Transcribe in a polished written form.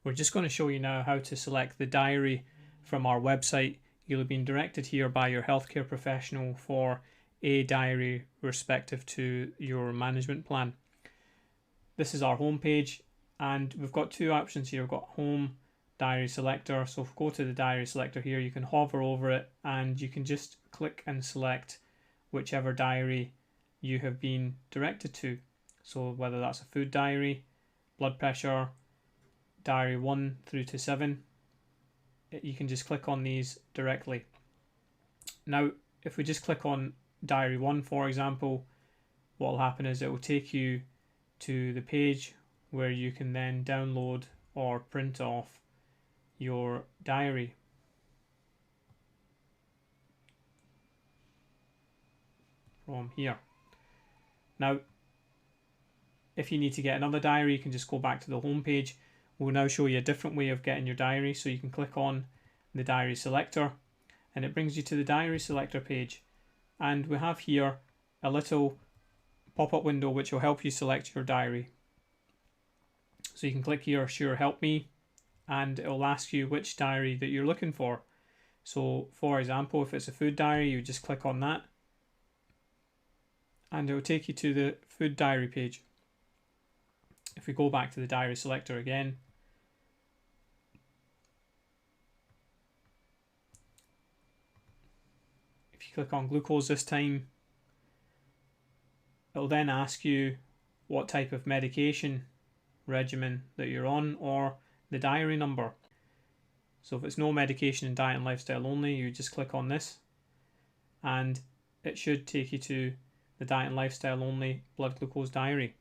We're just going to show you now how to select the diary from our website. You'll have been directed here by your healthcare professional for a diary respective to your management plan. This is our home page, and we've got two options here. We've got home, diary selector. So if we go to the diary selector here, you can hover over it and you can just click and select whichever diary you have been directed to. So whether that's a food diary, blood pressure, diary 1 through to 7, you can just click on these directly. Now if we just click on diary 1, for example, what will happen is it will take you to the page where you can then download or print off your diary. From here. Now if you need to get another diary, you can just go back to the home page. We'll now show you a different way of getting your diary. So you can click on the diary selector and it brings you to the diary selector page, and we have here a little pop-up window which will help you select your diary. So you can click here, sure, help me, and it will ask you which diary that you're looking for. So for example, if it's a food diary, you just click on that and it will take you to the food diary page. If we go back to the diary selector again, if you click on glucose this time, it will then ask you what type of medication regimen that you're on or the diary number. So if it's no medication and diet and lifestyle only, you just click on this and it should take you to the diet and lifestyle only blood glucose diary.